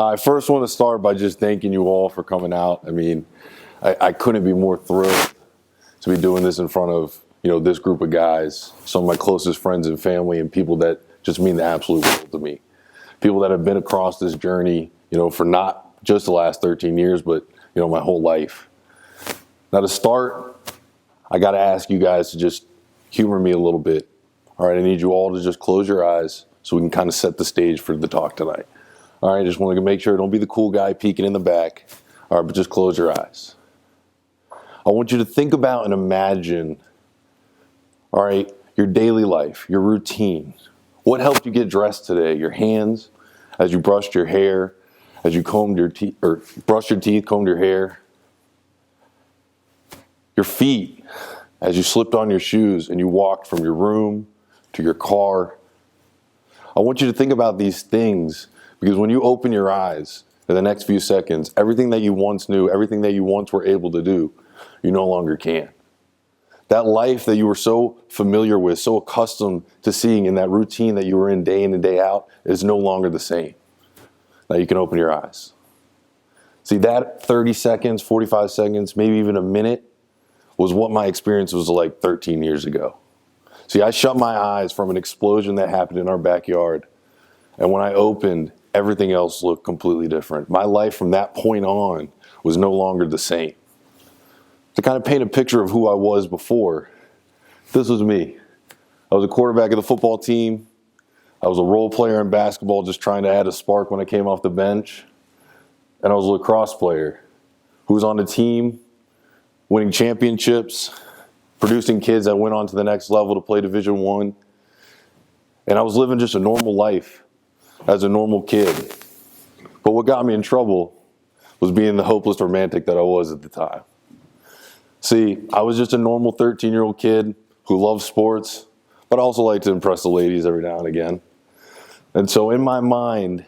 I first want to start by just thanking you all for coming out. I mean, I couldn't be more thrilled to be doing this in front of, this group of guys, some of my closest friends and family, and people that just mean the absolute world to me. People that have been across this journey, for not just the last 13 years, but, my whole life. Now to start, I got to ask you guys to just humor me a little bit. All right, I need you all to just close your eyes so we can kind of set the stage for the talk tonight. All right, just want to make sure, don't be the cool guy peeking in the back. All right, but just close your eyes. I want you to think about and imagine, all right, your daily life, your routine. What helped you get dressed today? Your hands, as you brushed your hair, as you combed your teeth, or brushed your teeth, combed your hair. Your feet, as you slipped on your shoes and you walked from your room to your car. I want you to think about these things because when you open your eyes in the next few seconds, everything that you once knew, everything that you once were able to do, you no longer can. That life that you were so familiar with, so accustomed to seeing in that routine that you were in and day out is no longer the same. Now you can open your eyes. See, that 30 seconds, 45 seconds, maybe even a minute was what my experience was like 13 years ago. See, I shut my eyes from an explosion that happened in our backyard. And when I opened, everything else looked completely different. My life from that point on was no longer the same. To kind of paint a picture of who I was before, this was me. I was a quarterback of the football team. I was a role player in basketball, just trying to add a spark when I came off the bench. And I was a lacrosse player who was on the team, winning championships, producing kids that went on to the next level to play Division I. And I was living just a normal life as a normal kid. But what got me in trouble was being the hopeless romantic that I was at the time. See, I was just a normal 13-year-old kid who loved sports, but I also liked to impress the ladies every now and again. And so in my mind,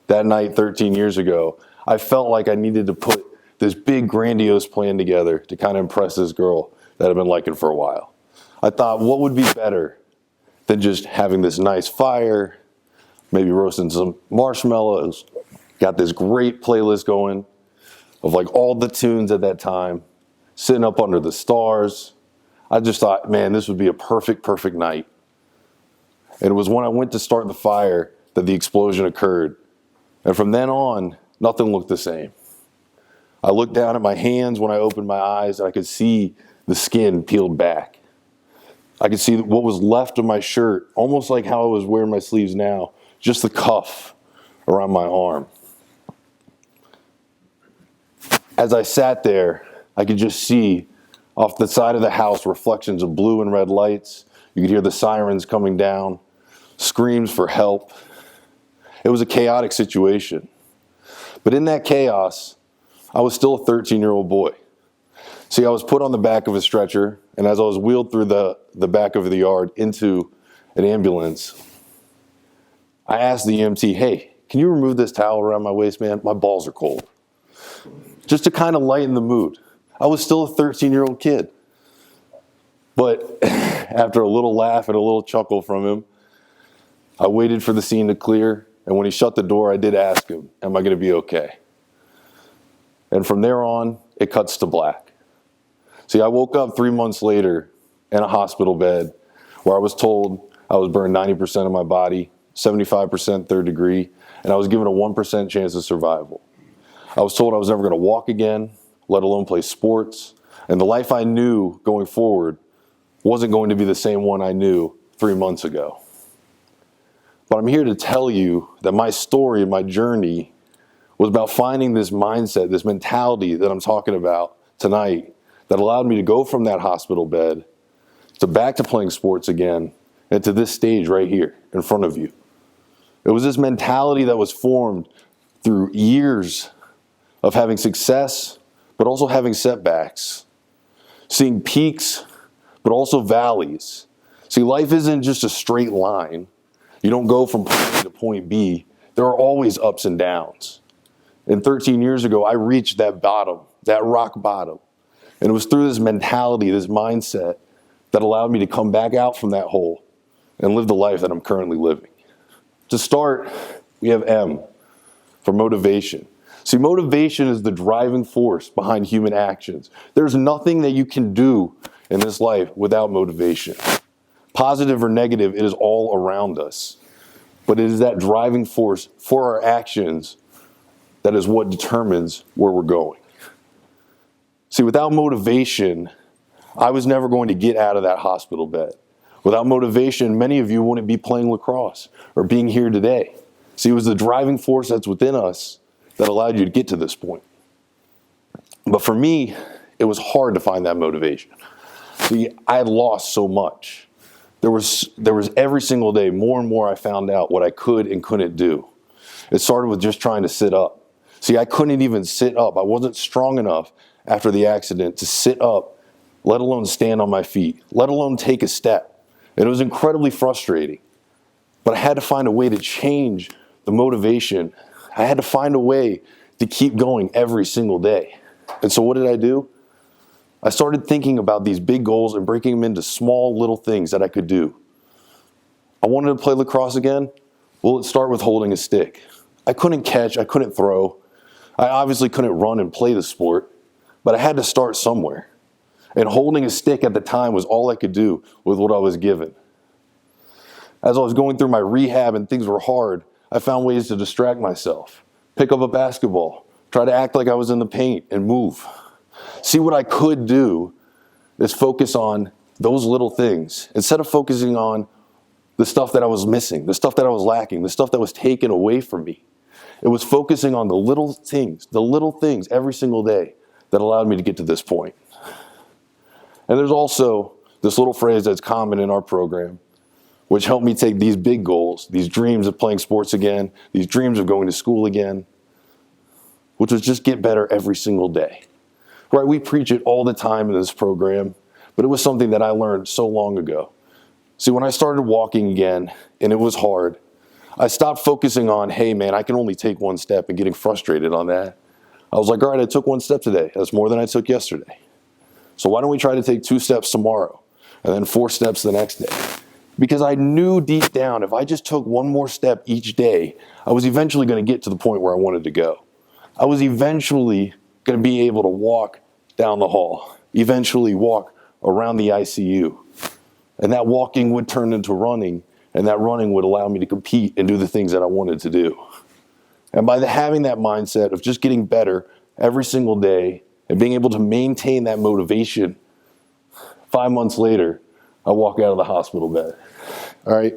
that night 13 years ago, I felt like I needed to put this big grandiose plan together to kind of impress this girl that I've been liking for a while. I thought, what would be better than just having this nice fire, maybe roasting some marshmallows, got this great playlist going of like all the tunes at that time, sitting up under the stars. I just thought, man, this would be a perfect night. And it was when I went to start the fire that the explosion occurred. And from then on, nothing looked the same. I looked down at my hands when I opened my eyes, and I could see the skin peeled back. I could see what was left of my shirt, almost like how I was wearing my sleeves now, just the cuff around my arm. As I sat there, I could just see off the side of the house reflections of blue and red lights. You could hear the sirens coming down, screams for help. It was a chaotic situation. But in that chaos, I was still a 13-year-old boy. See, I was put on the back of a stretcher, and as I was wheeled through the back of the yard into an ambulance, I asked the EMT, hey, can you remove this towel around my waist, man? My balls are cold. Just to kind of lighten the mood. I was still a 13-year-old kid. But after a little laugh and a little chuckle from him, I waited for the scene to clear, and when he shut the door, I did ask him, am I going to be okay? And from there on, it cuts to black. See, I woke up 3 months later in a hospital bed where I was told I was burned 90% of my body, 75% third degree, and I was given a 1% chance of survival. I was told I was never going to walk again, let alone play sports, and the life I knew going forward wasn't going to be the same one I knew 3 months ago. But I'm here to tell you that my story and my journey was about finding this mindset, this mentality that I'm talking about tonight that allowed me to go from that hospital bed to back to playing sports again and to this stage right here in front of you. It was this mentality that was formed through years of having success, but also having setbacks, seeing peaks, but also valleys. See, life isn't just a straight line. You don't go from point A to point B. There are always ups and downs. And 13 years ago, I reached that bottom, that rock bottom. And it was through this mentality, this mindset, that allowed me to come back out from that hole and live the life that I'm currently living. To start, we have M. for motivation. See, motivation is the driving force behind human actions. There's nothing that you can do in this life without motivation. Positive or negative, it is all around us. But it is that driving force for our actions that is what determines where we're going. See, without motivation, I was never going to get out of that hospital bed. Without motivation, many of you wouldn't be playing lacrosse or being here today. See, it was the driving force that's within us that allowed you to get to this point. But for me, it was hard to find that motivation. See, I had lost so much. There was every single day, more and more I found out what I could and couldn't do. It started with just trying to sit up. See, I couldn't even sit up. I wasn't strong enough after the accident to sit up, let alone stand on my feet, let alone take a step. It was incredibly frustrating. But I had to find a way to change the motivation. I had to find a way to keep going every single day. And so what did I do? I started thinking about these big goals and breaking them into small little things that I could do. I wanted to play lacrosse again. Well, let's start with holding a stick. I couldn't catch, I couldn't throw. I obviously couldn't run and play the sport, but I had to start somewhere. And holding a stick at the time was all I could do with what I was given. As I was going through my rehab and things were hard, I found ways to distract myself. Pick up a basketball, try to act like I was in the paint and move. See, what I could do is focus on those little things instead of focusing on the stuff that I was missing, the stuff that I was lacking, the stuff that was taken away from me. It was focusing on the little things every single day that allowed me to get to this point. And there's also this little phrase that's common in our program, which helped me take these big goals, these dreams of playing sports again, these dreams of going to school again, which was just get better every single day. Right? We preach it all the time in this program, but it was something that I learned so long ago. See, when I started walking again, and it was hard, I stopped focusing on, hey man, I can only take one step and getting frustrated on that. I was like, all right, I took one step today. That's more than I took yesterday. So why don't we try to take 2 steps tomorrow and then 4 steps the next day? Because I knew deep down, if I just took one more step each day, I was eventually going to get to the point where I wanted to go. I was eventually going to be able to walk down the hall, eventually walk around the ICU. And that walking would turn into running, and that running would allow me to compete and do the things that I wanted to do. And by having that mindset of just getting better every single day and being able to maintain that motivation, 5 months later, I walk out of the hospital bed. All right,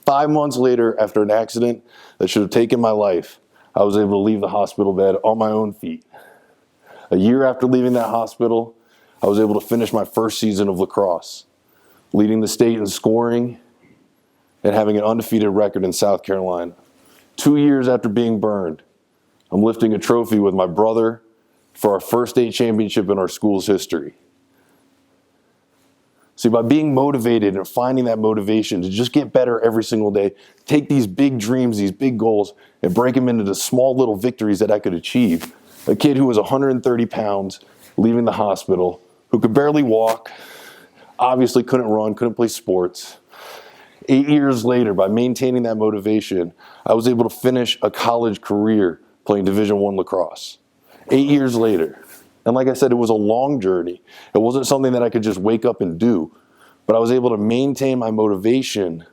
5 months later, after an accident that should have taken my life, I was able to leave the hospital bed on my own feet. A year after leaving that hospital, I was able to finish my first season of lacrosse, leading the state in scoring and having an undefeated record in South Carolina. 2 years after being burned, I'm lifting a trophy with my brother for our first state championship in our school's history. See, by being motivated and finding that motivation to just get better every single day, take these big dreams, these big goals, and break them into the small little victories that I could achieve. A kid who was 130 pounds, leaving the hospital, who could barely walk, obviously couldn't run, couldn't play sports. 8 years later, by maintaining that motivation, I was able to finish a college career playing Division I lacrosse. 8 years later. And like I said, it was a long journey. It wasn't something that I could just wake up and do. But I was able to maintain my motivation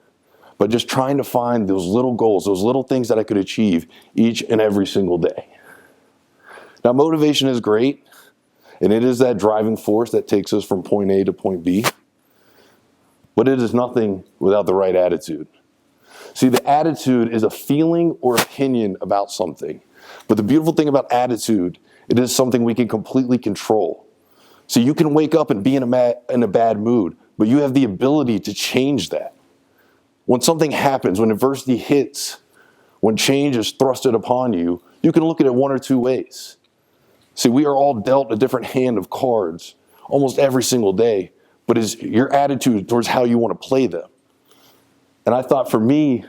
by just trying to find those little goals, those little things that I could achieve each and every single day. Now, motivation is great, and it is that driving force that takes us from point A to point B. But it is nothing without the right attitude. See, the attitude is a feeling or opinion about something. But the beautiful thing about attitude, it is something we can completely control. So you can wake up and be in a bad mood, but you have the ability to change that. When something happens, when adversity hits, when change is thrusted upon you, you can look at it one or two ways. See, we are all dealt a different hand of cards almost every single day, but it's your attitude towards how you want to play them. And I thought for me,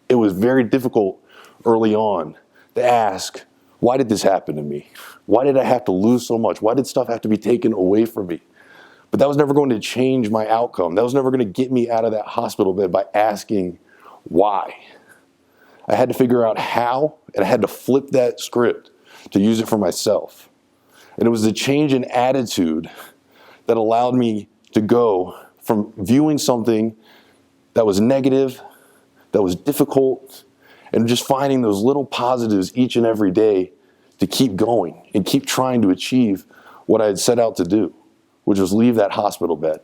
it was very difficult early on to ask, why did this happen to me? Why did I have to lose so much? Why did stuff have to be taken away from me? But that was never going to change my outcome. That was never going to get me out of that hospital bed by asking why. I had to figure out how, and I had to flip that script to use it for myself. And it was the change in attitude that allowed me to go from viewing something that was negative, that was difficult, and just finding those little positives each and every day to keep going and keep trying to achieve what I had set out to do, which was leave that hospital bed.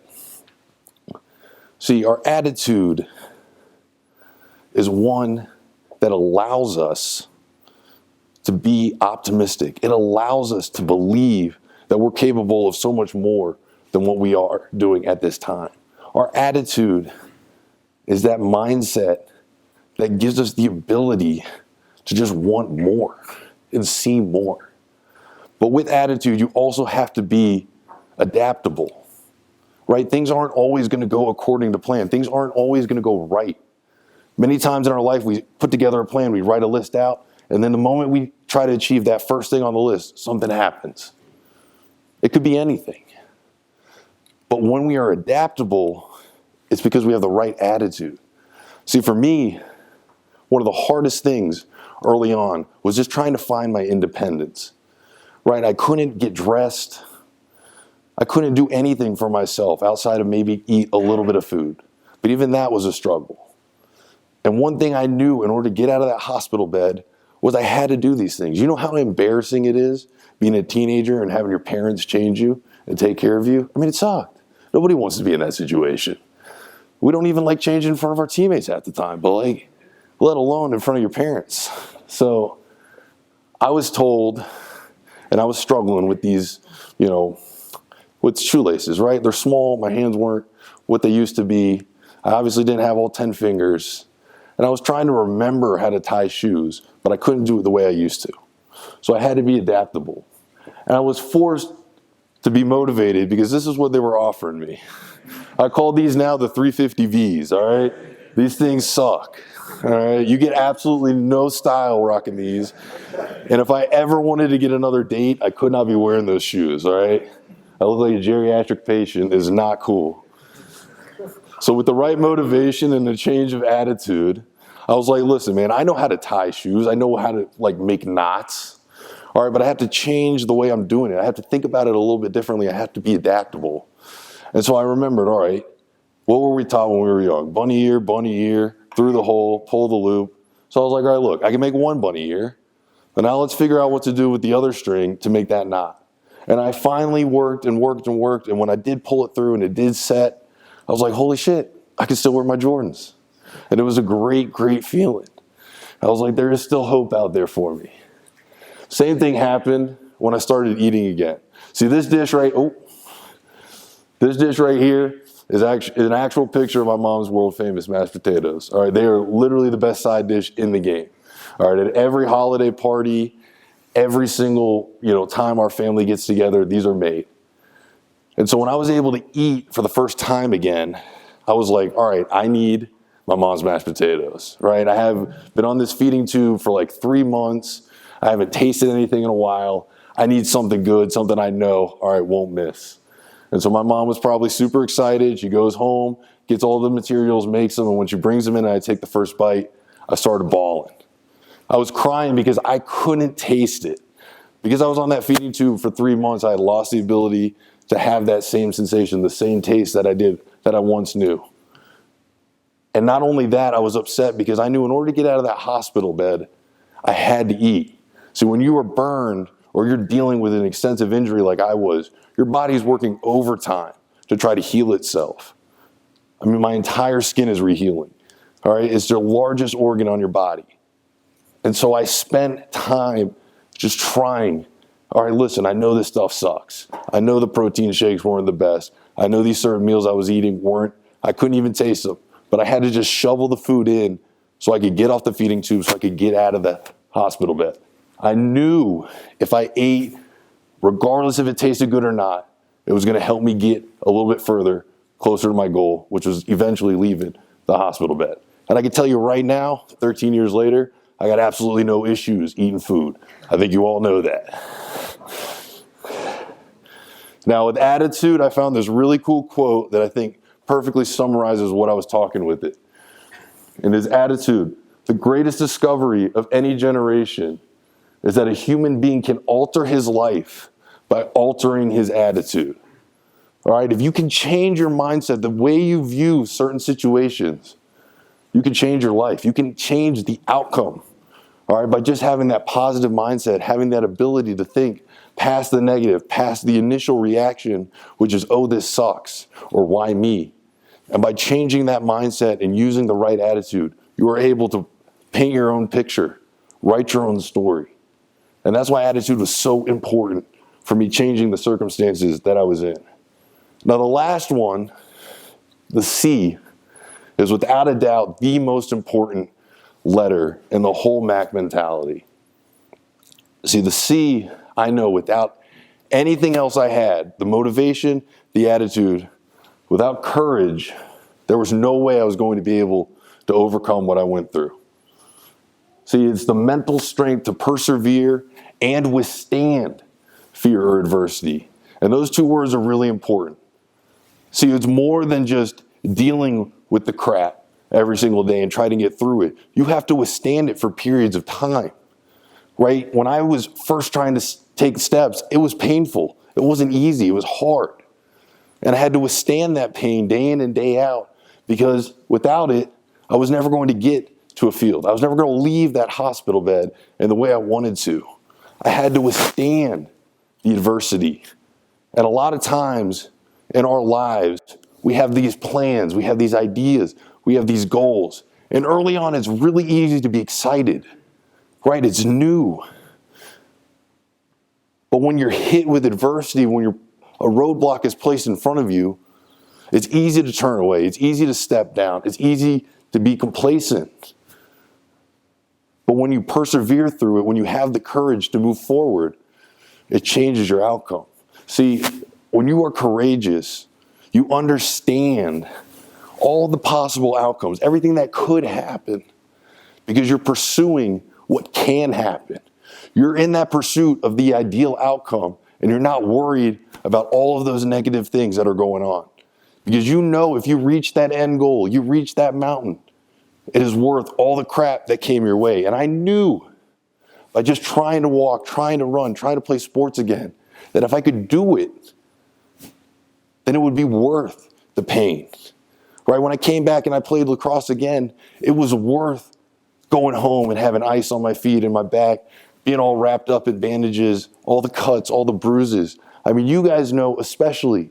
See, our attitude is one that allows us to be optimistic. It allows us to believe that we're capable of so much more than what we are doing at this time. Our attitude is that mindset that gives us the ability to just want more and see more. But with attitude, you also have to be adaptable, right? Things aren't always going to go according to plan. Things aren't always going to go right. Many times in our life, we put together a plan, we write a list out, and then the moment we try to achieve that first thing on the list, something happens. It could be anything. But when we are adaptable, it's because we have the right attitude. See, for me, one of the hardest things early on was just trying to find my independence, right? I couldn't get dressed. I couldn't do anything for myself outside of maybe eat a little bit of food. But even that was a struggle. And one thing I knew in order to get out of that hospital bed was I had to do these things. You know how embarrassing it is being a teenager and having your parents change you and take care of you? I mean, it sucked. Nobody wants to be in that situation. We don't even like changing in front of our teammates at the time, but like, let alone in front of your parents. So I was told, and I was struggling with these, with shoelaces, right? They're small. My hands weren't what they used to be. I obviously didn't have all 10 fingers. And I was trying to remember how to tie shoes, but I couldn't do it the way I used to. So I had to be adaptable. And I was forced to be motivated because this is what they were offering me. I call these now the 350Vs, all right? These things suck, all right? You get absolutely no style rocking these. And if I ever wanted to get another date, I could not be wearing those shoes, all right? I look like a geriatric patient. It's not cool. So with the right motivation and a change of attitude, I was like, listen, man, I know how to tie shoes. I know how to make knots. All right, but I have to change the way I'm doing it. I have to think about it a little bit differently. I have to be adaptable. And so I remembered, all right, what were we taught when we were young? Bunny ear, through the hole, pull the loop. So I was like, all right, look, I can make one bunny ear. But now let's figure out what to do with the other string to make that knot. And I finally worked. And when I did pull it through and it did set, I was like, holy shit, I can still wear my Jordans. And it was a great, great feeling. I was like, there is still hope out there for me. Same thing happened when I started eating again. See, this dish right here is actually an actual picture of my mom's world famous mashed potatoes. All right, they are literally the best side dish in the game. All right, at every holiday party, every single time our family gets together, these are made. And so when I was able to eat for the first time again, I was like, all right, I need my mom's mashed potatoes, right? I have been on this feeding tube for like 3 months. I haven't tasted anything in a while. I need something good, something I know, all right, won't miss. And so my mom was probably super excited. She goes home, gets all the materials, makes them, and when she brings them in and I take the first bite, I started bawling. I was crying because I couldn't taste it. Because I was on that feeding tube for 3 months, I had lost the ability to have that same sensation, the same taste that I once knew. And not only that, I was upset because I knew in order to get out of that hospital bed, I had to eat. See, when you are burned or you're dealing with an extensive injury like I was, your body's working overtime to try to heal itself. I mean, my entire skin is rehealing. All right, it's the largest organ on your body. And so I spent time just trying. All right, listen, I know this stuff sucks. I know the protein shakes weren't the best. I know these certain meals I was eating I couldn't even taste them. But I had to just shovel the food in so I could get off the feeding tube, so I could get out of the hospital bed. I knew if I ate, regardless if it tasted good or not, it was going to help me get a little bit further, closer to my goal, which was eventually leaving the hospital bed. And I can tell you right now, 13 years later, I got absolutely no issues eating food. I think you all know that. Now, with attitude, I found this really cool quote that I think perfectly summarizes what I was talking with it. And his attitude The greatest discovery of any generation is that a human being can alter his life by altering his attitude. All right, if you can change your mindset, the way you view certain situations, you can change your life. You can change the outcome, all right, by just having that positive mindset, having that ability to think past the negative, past the initial reaction, which is, oh, this sucks, or why me? And by changing that mindset and using the right attitude, you are able to paint your own picture, write your own story. And that's why attitude was so important for me changing the circumstances that I was in. Now, the last one, the C, is without a doubt the most important letter in the whole Mac mentality. See, the C, I know without anything else I had, the motivation, the attitude, without courage, there was no way I was going to be able to overcome what I went through. See, it's the mental strength to persevere and withstand fear or adversity. And those two words are really important. See, it's more than just dealing with the crap every single day and trying to get through it. You have to withstand it for periods of time, right? When I was first trying to take steps, it was painful. It wasn't easy. It was hard. And I had to withstand that pain day in and day out, because without it, I was never going to get to a field. I was never going to leave that hospital bed in the way I wanted to. I had to withstand the adversity. And a lot of times in our lives, we have these plans, we have these ideas, we have these goals. And early on, it's really easy to be excited, right? It's new. But when you're hit with adversity, when a roadblock is placed in front of you, it's easy to turn away. It's easy to step down. It's easy to be complacent. But when you persevere through it, when you have the courage to move forward, it changes your outcome. See, when you are courageous, you understand all the possible outcomes, everything that could happen, because you're pursuing what can happen. You're in that pursuit of the ideal outcome, and you're not worried about all of those negative things that are going on. Because you know if you reach that end goal, you reach that mountain, it is worth all the crap that came your way. And I knew by just trying to walk, trying to run, trying to play sports again, that if I could do it, then it would be worth the pain. Right? When I came back and I played lacrosse again, it was worth going home and having ice on my feet and my back, being all wrapped up in bandages, all the cuts, all the bruises. I mean, you guys know, especially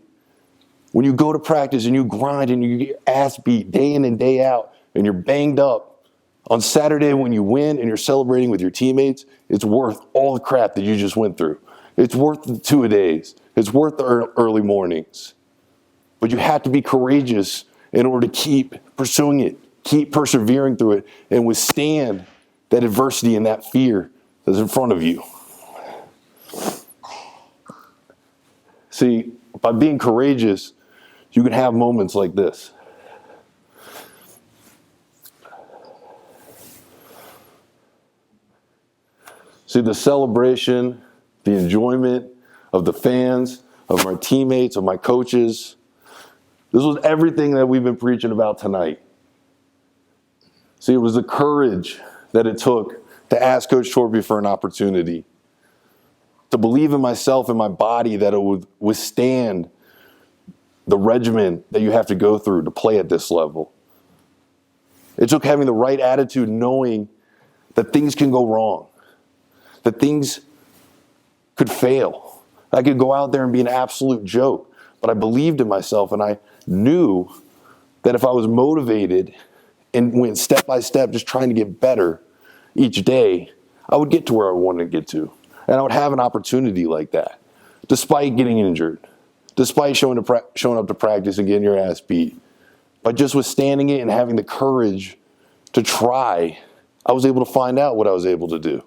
when you go to practice and you grind and you get your ass beat day in and day out and you're banged up, on Saturday when you win and you're celebrating with your teammates, it's worth all the crap that you just went through. It's worth the 2-a-days. It's worth the early mornings. But you have to be courageous in order to keep pursuing it, keep persevering through it, and withstand that adversity and that fear that's in front of you. See, by being courageous, you can have moments like this. See, the celebration, the enjoyment of the fans, of my teammates, of my coaches, this was everything that we've been preaching about tonight. See, it was the courage that it took to ask Coach Torby for an opportunity, to believe in myself and my body that it would withstand the regimen that you have to go through to play at this level. It took having the right attitude, knowing that things can go wrong, that things could fail. I could go out there and be an absolute joke, but I believed in myself, and I knew that if I was motivated and went step by step, just trying to get better each day, I would get to where I wanted to get to. And I would have an opportunity like that, despite getting injured, despite showing up to practice and getting your ass beat. By just withstanding it and having the courage to try, I was able to find out what I was able to do.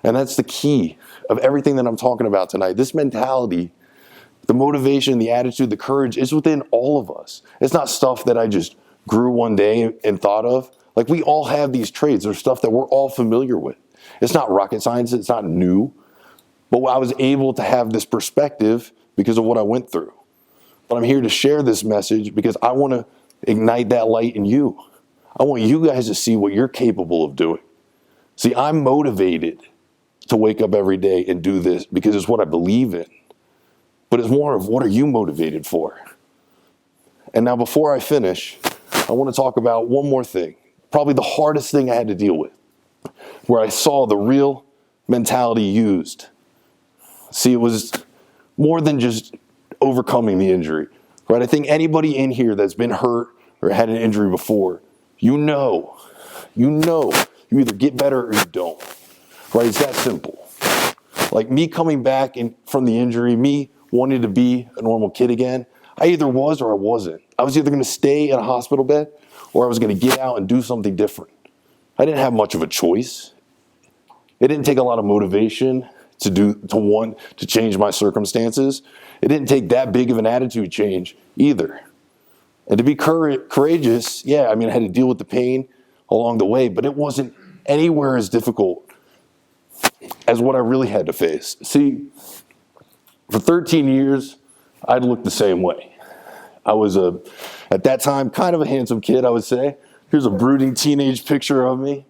And that's the key of everything that I'm talking about tonight. This mentality, the motivation, the attitude, the courage is within all of us. It's not stuff that I just grew one day and thought of. Like, we all have these traits. There's stuff that we're all familiar with. It's not rocket science. It's not new. But I was able to have this perspective because of what I went through. But I'm here to share this message because I want to ignite that light in you. I want you guys to see what you're capable of doing. See, I'm motivated to wake up every day and do this because it's what I believe in. But it's more of what are you motivated for? And now before I finish, I want to talk about one more thing, probably the hardest thing I had to deal with, where I saw the real mentality used. See, it was more than just overcoming the injury, right? I think anybody in here that's been hurt or had an injury before, you either get better or you don't, right? It's that simple. Like me coming back from the injury, me wanting to be a normal kid again, I either was or I wasn't. I was either going to stay in a hospital bed or I was going to get out and do something different. I didn't have much of a choice. It didn't take a lot of motivation to change my circumstances. It didn't take that big of an attitude change either. And to be courageous, I had to deal with the pain along the way, but it wasn't anywhere as difficult as what I really had to face. See, for 13 years, I'd looked the same way. I was at that time, kind of a handsome kid, I would say. Here's a brooding teenage picture of me,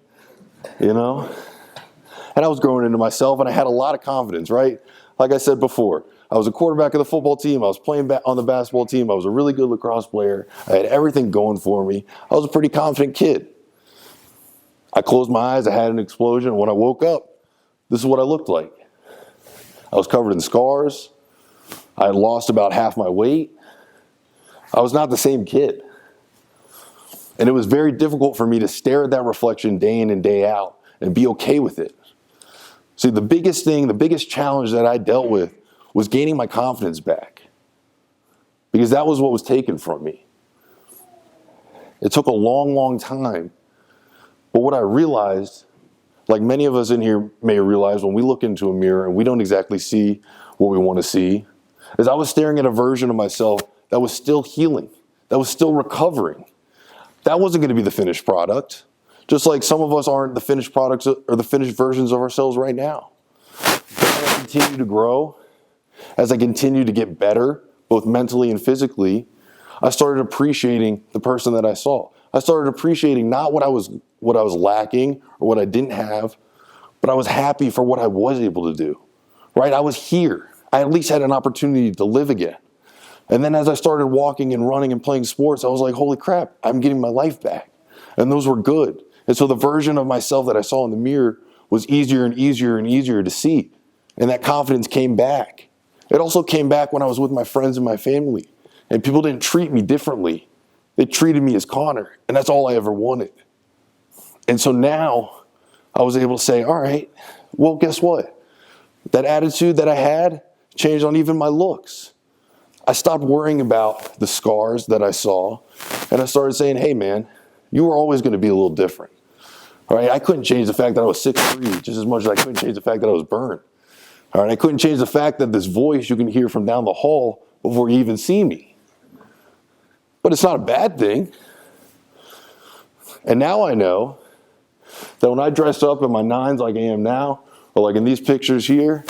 And I was growing into myself, and I had a lot of confidence, right? Like I said before, I was a quarterback of the football team. I was playing on the basketball team. I was a really good lacrosse player. I had everything going for me. I was a pretty confident kid. I closed my eyes. I had an explosion. When I woke up, this is what I looked like. I was covered in scars. I had lost about half my weight. I was not the same kid. And it was very difficult for me to stare at that reflection day in and day out and be okay with it. See, the biggest challenge that I dealt with was gaining my confidence back, because that was what was taken from me. It took a long, long time. But what I realized, like many of us in here may realize when we look into a mirror and we don't exactly see what we want to see, is I was staring at a version of myself that was still healing, that was still recovering. That wasn't going to be the finished product. Just like some of us aren't the finished products or the finished versions of ourselves right now. But as I continue to grow, as I continue to get better, both mentally and physically, I started appreciating the person that I saw. I started appreciating not what I was lacking or what I didn't have, but I was happy for what I was able to do. Right? I was here. I at least had an opportunity to live again. And then as I started walking and running and playing sports, I was like, holy crap, I'm getting my life back. And those were good. And so the version of myself that I saw in the mirror was easier and easier and easier to see. And that confidence came back. It also came back when I was with my friends and my family. And people didn't treat me differently. They treated me as Connor. And that's all I ever wanted. And so now I was able to say, all right, well, guess what? That attitude that I had changed on even my looks. I stopped worrying about the scars that I saw. And I started saying, hey, man, you were always going to be a little different. All right, I couldn't change the fact that I was 6'3", just as much as I couldn't change the fact that I was burned. All right, I couldn't change the fact that this voice you can hear from down the hall before you even see me. But it's not a bad thing. And now I know that when I dress up in my nines like I am now, or like in these pictures here,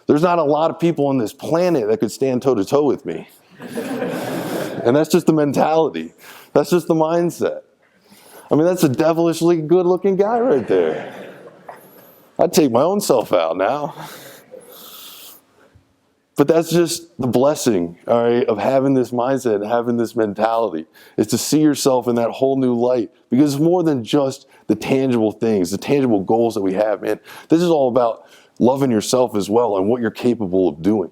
there's not a lot of people on this planet that could stand toe-to-toe with me. And that's just the mentality. That's just the mindset. I mean, that's a devilishly good-looking guy right there. I'd take my own self out now. But that's just the blessing, all right, of having this mindset and having this mentality, is to see yourself in that whole new light. Because it's more than just the tangible things, the tangible goals that we have, man. This is all about loving yourself as well and what you're capable of doing.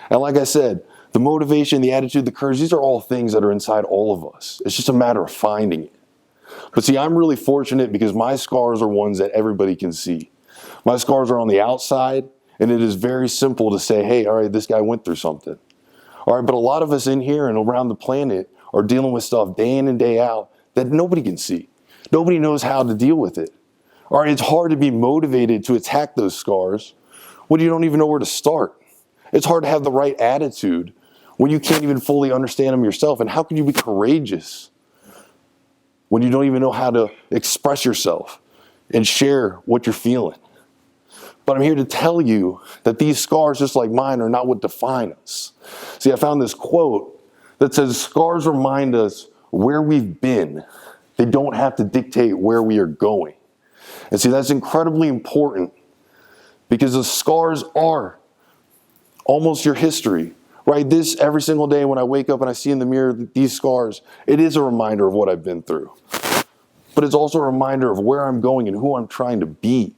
And like I said, the motivation, the attitude, the courage, these are all things that are inside all of us. It's just a matter of finding it. But see, I'm really fortunate because my scars are ones that everybody can see. My scars are on the outside, and it is very simple to say, hey, all right, this guy went through something. All right, but a lot of us in here and around the planet are dealing with stuff day in and day out that nobody can see. Nobody knows how to deal with it. All right, it's hard to be motivated to attack those scars when you don't even know where to start. It's hard to have the right attitude when you can't even fully understand them yourself. And how can you be courageous when you don't even know how to express yourself and share what you're feeling? But I'm here to tell you that these scars, just like mine, are not what define us. See, I found this quote that says, scars remind us where we've been, They don't have to dictate where we are going. And see, that's incredibly important because the scars are almost your history, right? This every single day when I wake up and I see in the mirror these scars, it is a reminder of what I've been through. But it's also a reminder of where I'm going and who I'm trying to be.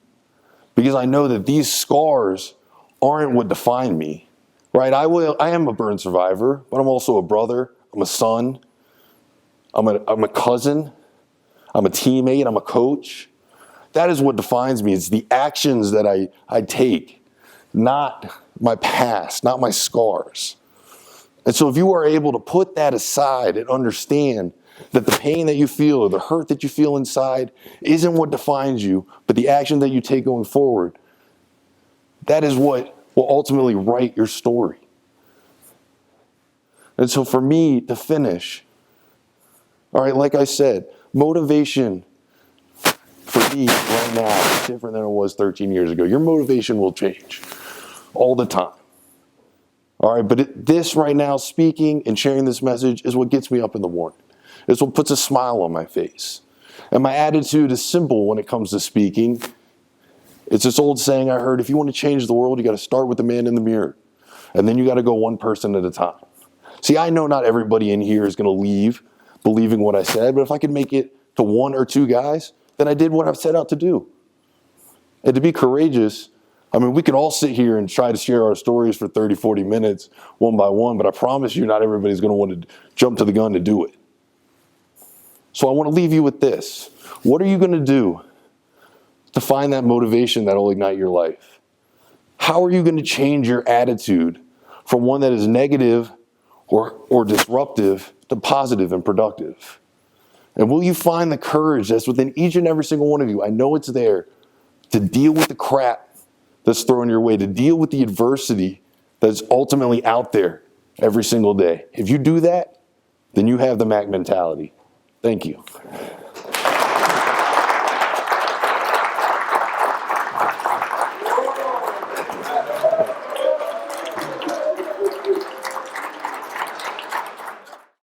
Because I know that these scars aren't what define me, right? I am a burn survivor, but I'm also a brother, I'm a son, I'm a cousin, I'm a teammate, I'm a coach. That is what defines me. It's the actions that I take, not my past, not my scars. And so if you are able to put that aside and understand that the pain that you feel or the hurt that you feel inside isn't what defines you, but the action that you take going forward, that is what will ultimately write your story. And so for me to finish, all right, like I said, motivation for me right now is different than it was 13 years ago. Your motivation will change all the time. All right, but this right now, speaking and sharing this message is what gets me up in the morning. It's what puts a smile on my face. And my attitude is simple when it comes to speaking. It's this old saying I heard, if you want to change the world, you got to start with the man in the mirror. And then you got to go one person at a time. See, I know not everybody in here is going to leave believing what I said, but if I could make it to one or two guys, then I did what I've set out to do. And to be courageous, I mean, we could all sit here and try to share our stories for 30, 40 minutes, one by one, but I promise you not everybody's going to want to jump to the gun to do it. So I want to leave you with this. What are you going to do to find that motivation that will ignite your life? How are you going to change your attitude from one that is negative or disruptive to positive and productive? And will you find the courage that's within each and every single one of you? I know it's there to deal with the crap that's thrown your way, to deal with the adversity that's ultimately out there every single day. If you do that, then you have the Mac mentality. Thank you.